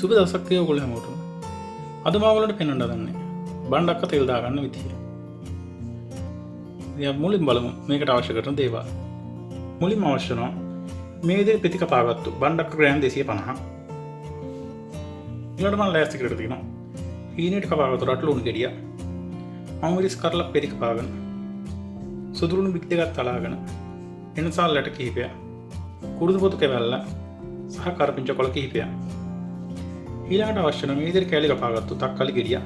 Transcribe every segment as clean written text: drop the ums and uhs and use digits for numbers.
සුබ දවසක් ඔයගොල්ලෝ හැමෝටම. අද මම ඔයගොල්ලන්ට පෙන්වන්න හදන්නේ බණ්ඩක්ක තෙල් දාගන්න විදිහ. ඉතින් මුලින්ම බලමු මේකට අවශ්‍ය කරන දේවල්. මුලින්ම අවශ්‍ය වෙනවා මේ විදිහේ පිටි කපාගත්තු බණ්ඩක්ක ග්‍රෑම් 250. ඊළඟට මම ලෑස්ති කරලා තියෙනවා හීනෙට කපාගත්තු රට ලුණු ගෙඩිය. මම මිරිස් කරලා පෙරි කපාගෙන සුදුරුණු බික් දෙකක් තලාගෙන එනසල් ලැට කිහිපයක් කුරුදු පොතු කැවැල්ල සහ කරපිංච කොළ කිහිපයක්. ඊළඟට අවශ්‍ය වෙන මේ විදිහට කැලි කපාගත්තු තක්කාලි ගෙඩිය.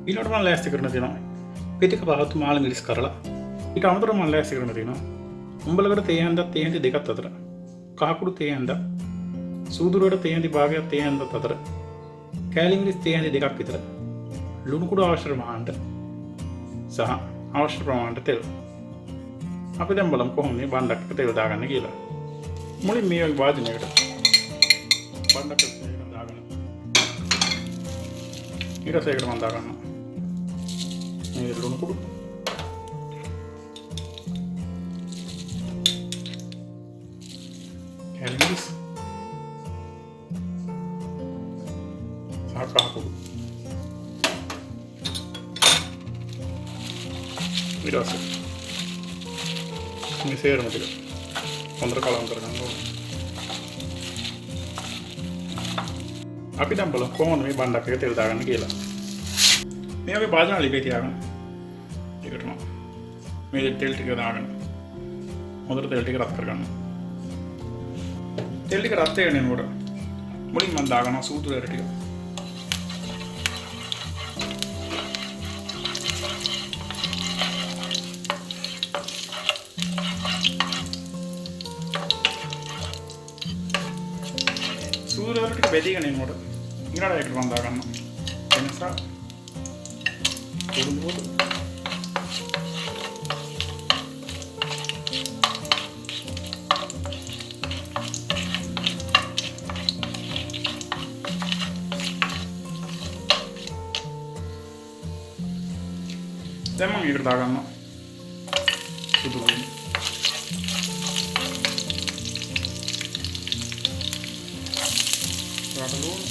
ඊළඟට මම ලෑස්ති කරන තියෙනවා පිටි කපාගත්තු මාළු මිරිස් කරලා. ඊට අමතරව මම ලෑස්ති කරන තියෙනවා උඹලකට තේ හැන්දක් තේ හැන්දි දෙකක් අතර කහකුඩු තේ හැන්දක් සූදුරුවට තේ හැන්දි භාගයක් තේ හැන්දක් අතර කැලි මිරිස් තේ හැන්දි දෙකක් විතර ලුණු කුඩු අවශ්‍ය ප්‍රමාණයට සහ අවශ්‍ය ප්‍රමාණයට තෙල්. අපි දැන් බලමු කොහොමද මේ බණ්ඩක්ක තෙල් දාගන්නේ කියලා. මුලින් මේ වගේ වාදනයකට බණ්ඩක්ක තෙල් දාගන්න. ඊට පස්සේ ඒකට මම දාගන්නවා මේ ලුණු කුඩු. කැලි මිරිස් සහ කහකුඩු. ඊට පස්සේ මේ සේරම ටික හොඳට කලවම් කරගන්න ඕනේ. අපි දැන් බලමු කොහොමද මේ බණ්ඩක්ක එක තෙල් දාගන්න කියලා. මේ වගේ භාජන ලිපේ තියාගන්න. ඒකටම මේ තෙල් ටික දාගන්න. හොඳට තෙල් ටික රත් කරගන්න. තෙල් ටික රත් වෙනකොට මුලින් මම දාගන්නවා සූදුර ටික. සූදුර ටික බෙදීගෙන එනකොට ඊළඟට ඒකට මම දාගන්නවා එනසා කුරුදු පොතු දැන් මම ඒකට දාගන්නවා සුදු ලුණු. රට ලුණු.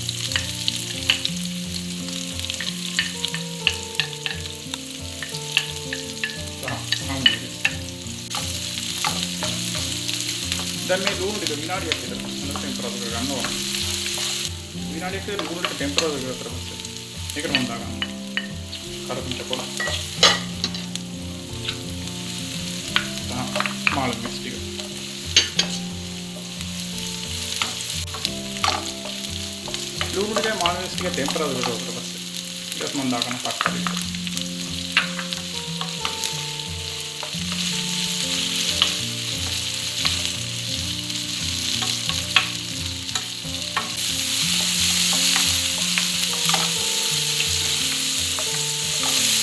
දැන් මේ ලුණු ටික විනාඩියක් විතර හොඳට ටෙම්පරේචර් ගන්න ඕන. විනාඩියක් විතර ලුණු ටික ටෙම්පරේචර් කරලා පස්සේ ඒකට මම දාගන්නවා කරපිංච කොළ. මාළු මිරිස් ටික. ලුණු ටික මාළු මිරිස් ටික ටෙම්පරේචර් කරලා පස්සේ ඊට මම දාගන්න තක්කාලි.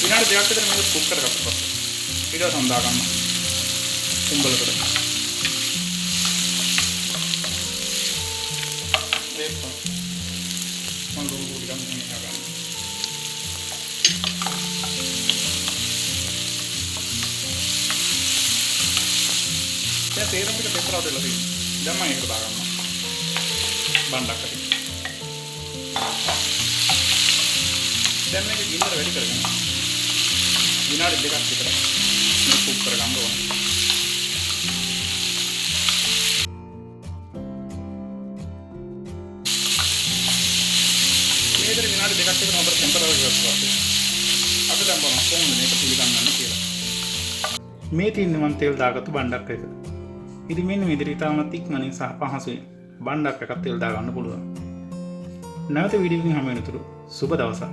විනාඩි දෙකක් විතර මේක කුක් කරගත්තා පස්සේ ඊට පස්සේ මම දාගන්නවා උඹලකට. ඒක මම ලුණු ටික ගන්න ගන්නවා. දැන් තේරෙන්න ටික පෙපර් අවුට් වෙලා තියෙනවා. දැන් මම ඒකට දාගන්නවා බණ්ඩක්කට. දැන් මේක ගින්නර වැඩි කරගෙන විනාඩි දෙකක් විතර මේක කුක් කරගන්න ඕනේ. මේ විතර විනාඩි දෙකක් විතර හොඳට ටෙම්පරේචර් කරලා අපි දැන් බලමු කොහොමද මේක පිළිගන්නන්නේ කියලා. මේ තින්නේ මම තෙල් දාගත්තු බණ්ඩක්ක එක. ඉතින් මෙන්න මේ විදිහට ඉතාමත් ඉක්මනින් සහ පහසුවෙන් බණ්ඩක්ක එකක් තෙල් දාගන්න පුළුවන්. නැවත වීඩියෝ එකකින් හමු වෙනතුරු සුබ දවසක්.